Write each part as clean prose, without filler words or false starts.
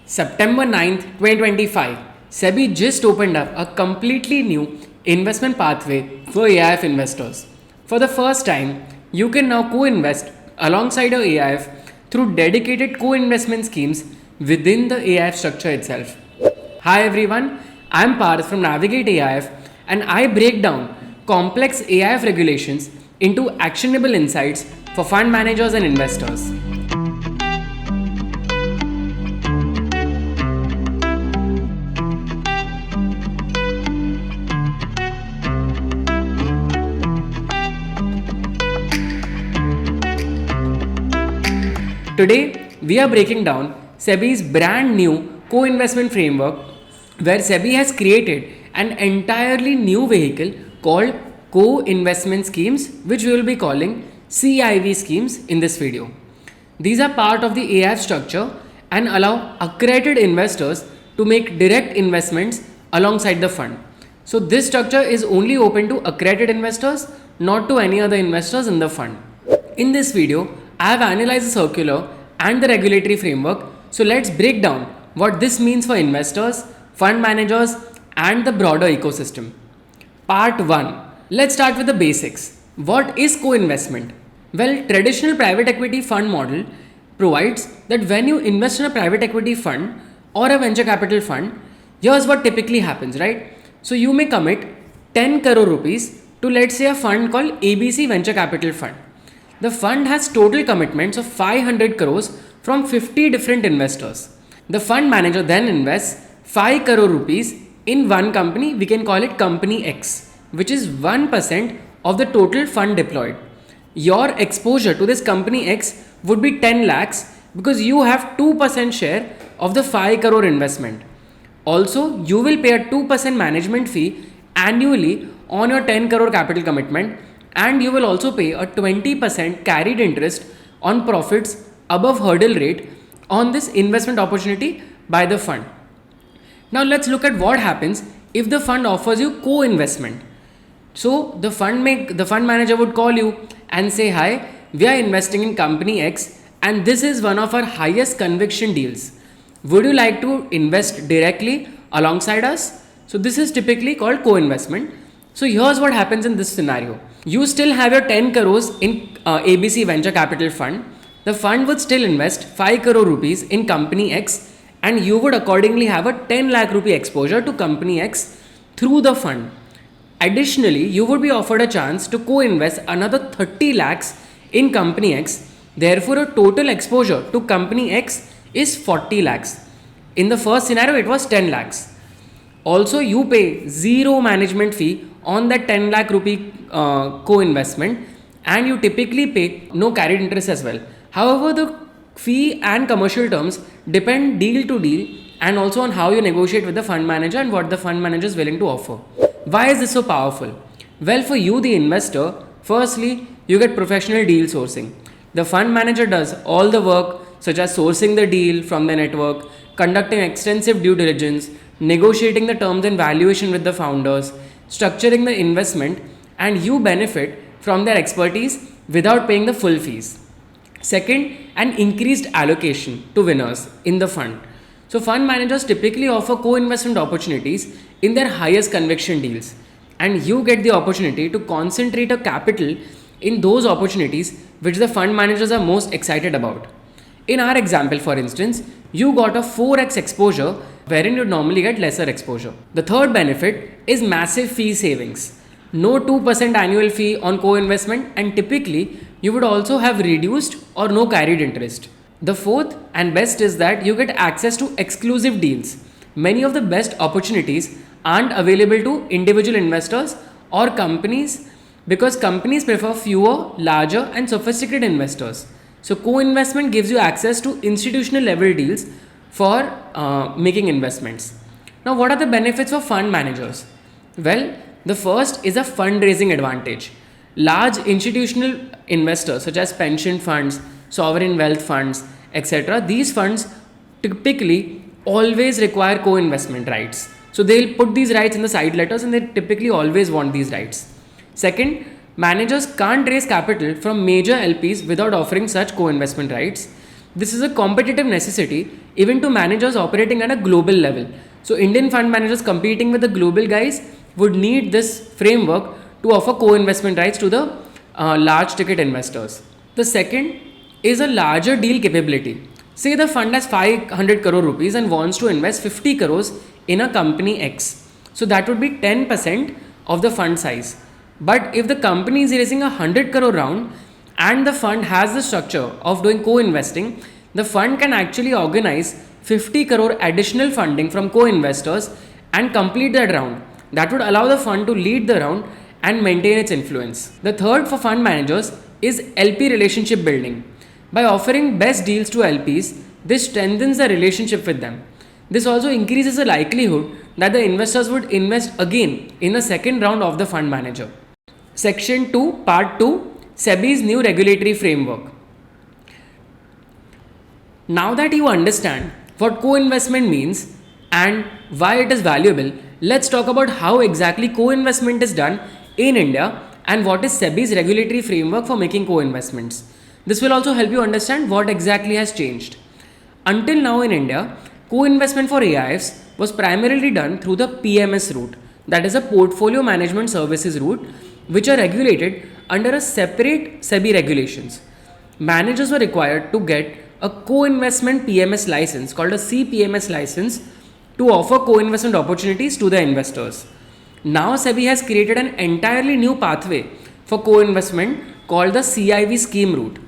September 9th, 2025, SEBI just opened up a completely new investment pathway for AIF investors. For the first time, you can now co-invest alongside your AIF through dedicated co-investment schemes within the AIF structure itself. Hi everyone, I'm Parth from Navigate AIF and I break down complex AIF regulations into actionable insights for fund managers and investors. Today, we are breaking down SEBI's brand new co-investment framework where SEBI has created an entirely new vehicle called co-investment schemes, which we will be calling CIV schemes in this video. These are part of the AIF structure and allow accredited investors to make direct investments alongside the fund. So this structure is only open to accredited investors, not to any other investors in the fund. In this video, I have analyzed the circular and the regulatory framework. So let's break down what this means for investors, fund managers, and the broader ecosystem. Part 1. Let's start with the basics. What is co-investment? Well, traditional private equity fund model provides that when you invest in a private equity fund or a venture capital fund, here's what typically happens, right? So you may commit 10 crore rupees to, let's say, a fund called ABC Venture Capital Fund. The fund has total commitments of 500 crores from 50 different investors. The fund manager then invests 5 crore rupees in one company, we can call it company X, which is 1% of the total fund deployed. Your exposure to this company X would be 10 lakhs because you have 2% share of the 5 crore investment. Also, you will pay a 2% management fee annually on your 10 crore capital commitment, and you will also pay a 20% carried interest on profits above hurdle rate on this investment opportunity by the fund. Now let's look at what happens if the fund offers you co-investment. So the fund manager would call you and say, hi, we are investing in company X and this is one of our highest conviction deals. Would you like to invest directly alongside us? So this is typically called co-investment. So here's what happens in this scenario. You still have your 10 crores in ABC Venture Capital Fund. The fund would still invest 5 crore rupees in company X and you would accordingly have a 10 lakh rupee exposure to company X through the fund. Additionally, you would be offered a chance to co-invest another 30 lakhs in company X. Therefore, a total exposure to company X is 40 lakhs. In the first scenario, it was 10 lakhs. Also, you pay zero management fee on that 10 lakh rupee co-investment and you typically pay no carried interest as well. However, the fee and commercial terms depend deal to deal and also on how you negotiate with the fund manager and what the fund manager is willing to offer. Why is this so powerful? Well, for you, the investor, firstly, you get professional deal sourcing. The fund manager does all the work such as sourcing the deal from the network, conducting extensive due diligence, negotiating the terms and valuation with the founders, structuring the investment, and you benefit from their expertise without paying the full fees. Second, an increased allocation to winners in the fund. So fund managers typically offer co-investment opportunities in their highest conviction deals, and you get the opportunity to concentrate your capital in those opportunities which the fund managers are most excited about. In our example, for instance, you got a 4x exposure wherein you normally get lesser exposure. The third benefit is massive fee savings. No 2% annual fee on co-investment, and typically you would also have reduced or no carried interest. The fourth and best is that you get access to exclusive deals. Many of the best opportunities aren't available to individual investors or companies because companies prefer fewer, larger and sophisticated investors. So co-investment gives you access to institutional level deals for making investments. Now, what are the benefits for fund managers? Well, the first is a fundraising advantage. Large institutional investors such as pension funds, sovereign wealth funds, etc. These funds typically always require co-investment rights. So they'll put these rights in the side letters and they typically always want these rights. Second, managers can't raise capital from major LPs without offering such co-investment rights. This is a competitive necessity even to managers operating at a global level. So Indian fund managers competing with the global guys would need this framework to offer co-investment rights to the large ticket investors. The second is a larger deal capability. Say the fund has 500 crore rupees and wants to invest 50 crores in a company X. So that would be 10% of the fund size. But if the company is raising a 100 crore round and the fund has the structure of doing co-investing, the fund can actually organize 50 crore additional funding from co-investors and complete that round. That would allow the fund to lead the round and maintain its influence. The third for fund managers is LP relationship building. By offering best deals to LPs, this strengthens the relationship with them. This also increases the likelihood that the investors would invest again in the second round of the fund manager. Section 2, Part 2, SEBI's new regulatory framework. Now that you understand what co-investment means and why it is valuable, let's talk about how exactly co-investment is done in India and what is SEBI's regulatory framework for making co-investments. This will also help you understand what exactly has changed. Until now in India, co-investment for AIFs was primarily done through the PMS route, that is a portfolio management services route, which are regulated under a separate SEBI regulations. Managers were required to get a co-investment PMS license called a CPMS license to offer co-investment opportunities to the investors. Now SEBI has created an entirely new pathway for co-investment called the CIV scheme route,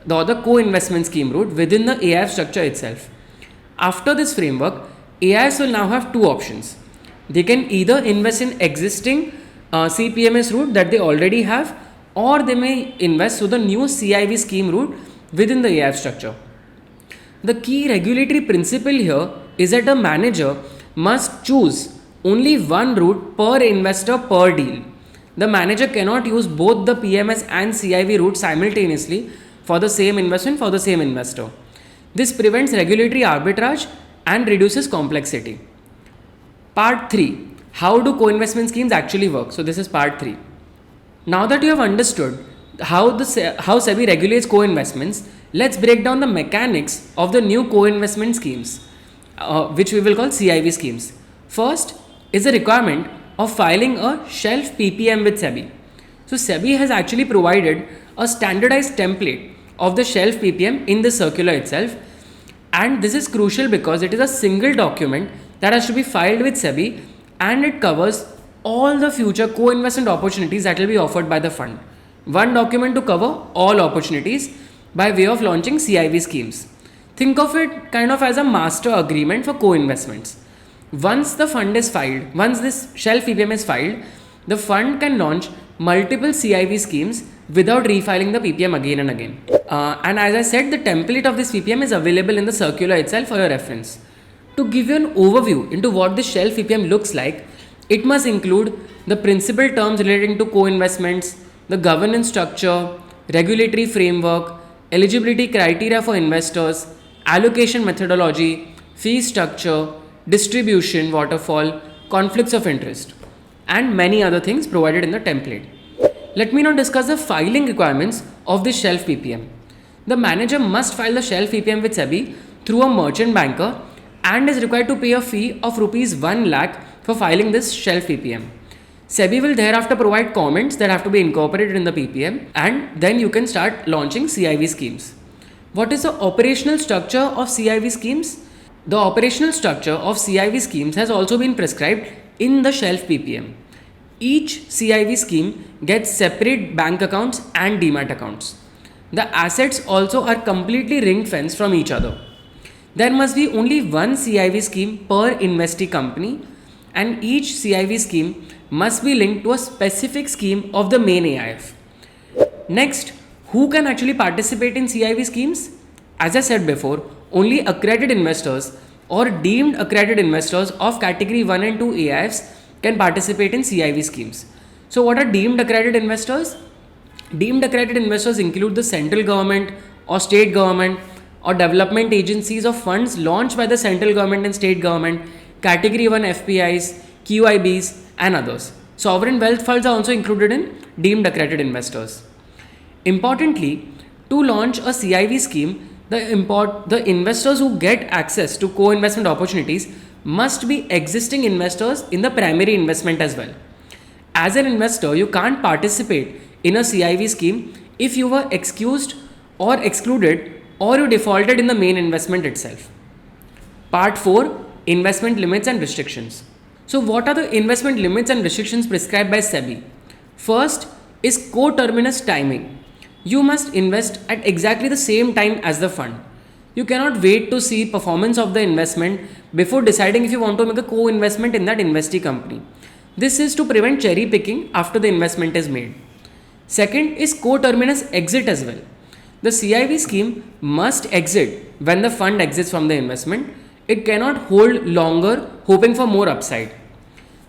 the other co-investment scheme route within the AIF structure itself. After this framework, AIFs will now have two options. They can either invest in existing CPMS route that they already have, or they may invest through the new CIV scheme route within the AIF structure. The key regulatory principle here is that a manager must choose only one route per investor per deal. The manager cannot use both the PMS and CIV route simultaneously for the same investment for the same investor. This prevents regulatory arbitrage and reduces complexity. Part 3. How do co-investment schemes actually work? So this is part 3. Now that you have understood how SEBI regulates co-investments, let's break down the mechanics of the new co-investment schemes, which we will call CIV schemes. First is the requirement of filing a shelf PPM with SEBI. So SEBI has actually provided a standardized template of the shelf PPM in the circular itself, and this is crucial because it is a single document that has to be filed with SEBI and it covers all the future co-investment opportunities that will be offered by the fund. One document to cover all opportunities by way of launching CIV schemes. Think of it kind of as a master agreement for co-investments. Once the fund is filed, once this shelf PPM is filed, the fund can launch multiple CIV schemes without refiling the PPM again and again. And as I said, the template of this PPM is available in the circular itself for your reference. To give you an overview into what this shelf PPM looks like, it must include the principal terms relating to co-investments, the governance structure, regulatory framework, eligibility criteria for investors, allocation methodology, fee structure, distribution waterfall, conflicts of interest, and many other things provided in the template. Let me now discuss the filing requirements of this shelf PPM. The manager must file the shelf PPM with SEBI through a merchant banker and is required to pay a fee of rupees 1 lakh for filing this shelf PPM. SEBI will thereafter provide comments that have to be incorporated in the PPM, and then you can start launching CIV schemes. What is the operational structure of CIV schemes? The operational structure of CIV schemes has also been prescribed in the shelf PPM. Each CIV scheme gets separate bank accounts and demat accounts. The assets also are completely ring fenced from each other. There must be only one CIV scheme per investee company, and each CIV scheme must be linked to a specific scheme of the main AIF. Next, who can actually participate in CIV schemes? As I said before, only accredited investors or deemed accredited investors of category 1 and 2 AIFs can participate in CIV schemes. So what are deemed accredited investors? Deemed accredited investors include the central government or state government or development agencies of funds launched by the central government and state government, category 1 FPIs, QIBs, and others. Sovereign wealth funds are also included in deemed accredited investors. Importantly, to launch a CIV scheme, The investors who get access to co-investment opportunities must be existing investors in the primary investment as well. As an investor, you can't participate in a CIV scheme if you were excused or excluded or you defaulted in the main investment itself. Part 4, Investment Limits and Restrictions. So what are the investment limits and restrictions prescribed by SEBI? First is coterminous timing. You must invest at exactly the same time as the fund. You cannot wait to see performance of the investment before deciding if you want to make a co-investment in that investee company. This is to prevent cherry picking after the investment is made. Second is coterminous exit as well. The CIV scheme must exit when the fund exits from the investment. It cannot hold longer hoping for more upside.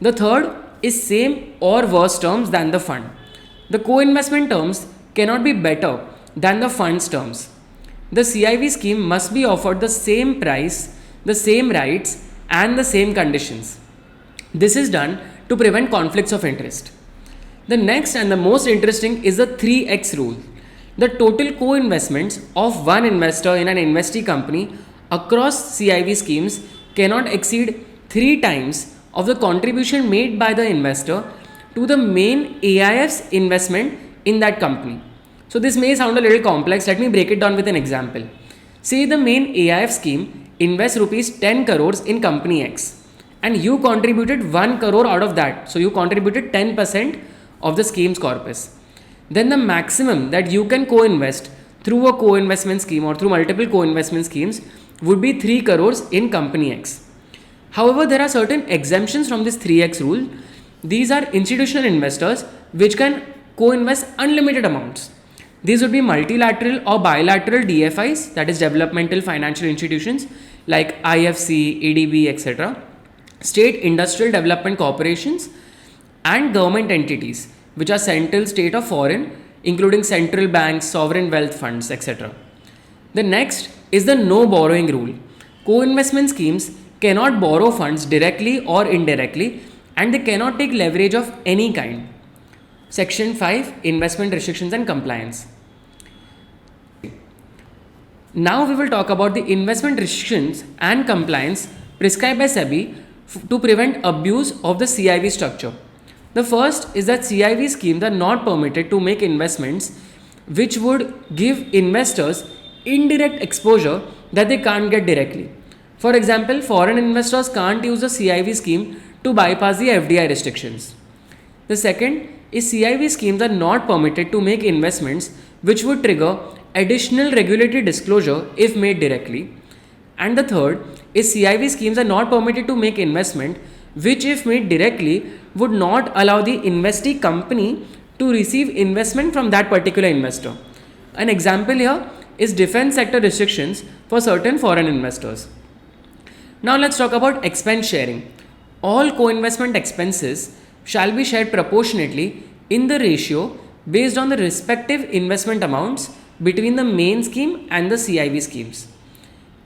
The third is same or worse terms than the fund. The co-investment terms cannot be better than the fund's terms. The CIV scheme must be offered the same price, the same rights, and the same conditions. This is done to prevent conflicts of interest. The next and the most interesting is the 3x rule. The total co-investments of one investor in an investee company across CIV schemes cannot exceed 3 times of the contribution made by the investor to the main AIF's investment in that company. So this may sound a little complex. Let me break it down with an example. Say the main AIF scheme invests rupees 10 crores in company X and you contributed 1 crore out of that. So you contributed 10% of the scheme's corpus. Then the maximum that you can co-invest through a co-investment scheme or through multiple co-investment schemes would be 3 crores in company X. However, there are certain exemptions from this 3x rule. These are institutional investors which can co-invest unlimited amounts. These would be multilateral or bilateral DFIs, that is developmental financial institutions like IFC, ADB, etc., state industrial development corporations, and government entities which are central, state, or foreign, including central banks, sovereign wealth funds, etc. The next is the no borrowing rule. Co-investment schemes cannot borrow funds directly or indirectly, and they cannot take leverage of any kind. Section 5, Investment Restrictions and Compliance. Now we will talk about the investment restrictions and compliance prescribed by SEBI to prevent abuse of the CIV structure. The first is that CIV schemes are not permitted to make investments which would give investors indirect exposure that they can't get directly. For example, foreign investors can't use the CIV scheme to bypass the FDI restrictions. The second is CIV schemes are not permitted to make investments which would trigger additional regulatory disclosure if made directly. And the third is CIV schemes are not permitted to make investment which if made directly would not allow the investee company to receive investment from that particular investor. An example here is defense sector restrictions for certain foreign investors. Now let's talk about expense sharing. All co-investment expenses shall be shared proportionately in the ratio based on the respective investment amounts between the main scheme and the CIV schemes.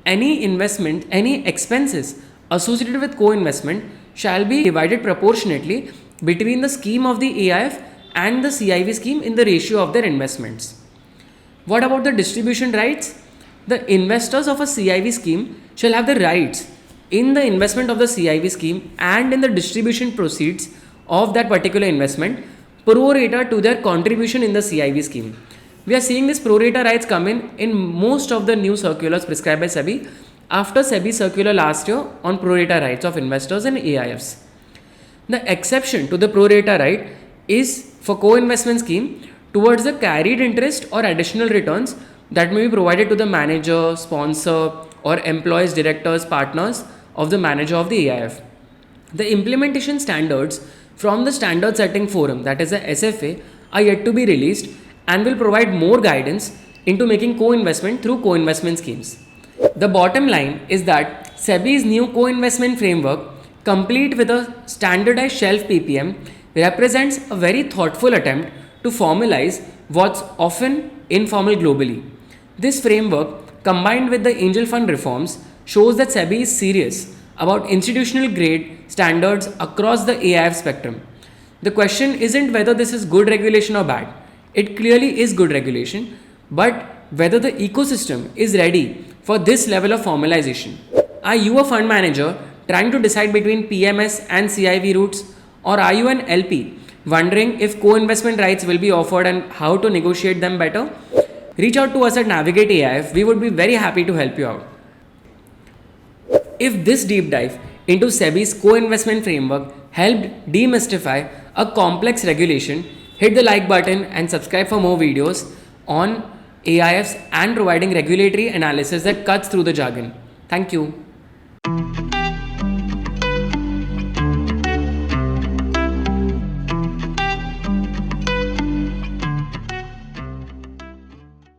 Any expenses associated with co-investment shall be divided proportionately between the scheme of the AIF and the CIV scheme in the ratio of their investments. What about the distribution rights? The investors of a CIV scheme shall have the rights in the investment of the CIV scheme and in the distribution proceeds of that particular investment pro rata to their contribution in the CIV scheme. We are seeing this pro rata rights come in most of the new circulars prescribed by SEBI after SEBI circular last year on pro rata rights of investors in AIFs. The exception to the pro rata right is for co-investment scheme towards the carried interest or additional returns that may be provided to the manager, sponsor, or employees, directors, partners of the manager of the AIF. The implementation standards from the Standard Setting Forum, that is the SFA, are yet to be released and will provide more guidance into making co-investment through co-investment schemes. The bottom line is that SEBI's new co-investment framework, complete with a standardized shelf PPM, represents a very thoughtful attempt to formalize what's often informal globally. This framework, combined with the angel fund reforms, shows that SEBI is serious about institutional grade standards across the AIF spectrum. The question isn't whether this is good regulation or bad. It clearly is good regulation, but whether the ecosystem is ready for this level of formalization. Are you a fund manager trying to decide between PMS and CIV routes, or are you an LP wondering if co-investment rights will be offered and how to negotiate them better? Reach out to us at Navigate AIF. We would be very happy to help you out. If this deep dive into SEBI's co-investment framework helped demystify a complex regulation, hit the like button and subscribe for more videos on AIFs and providing regulatory analysis that cuts through the jargon. Thank you.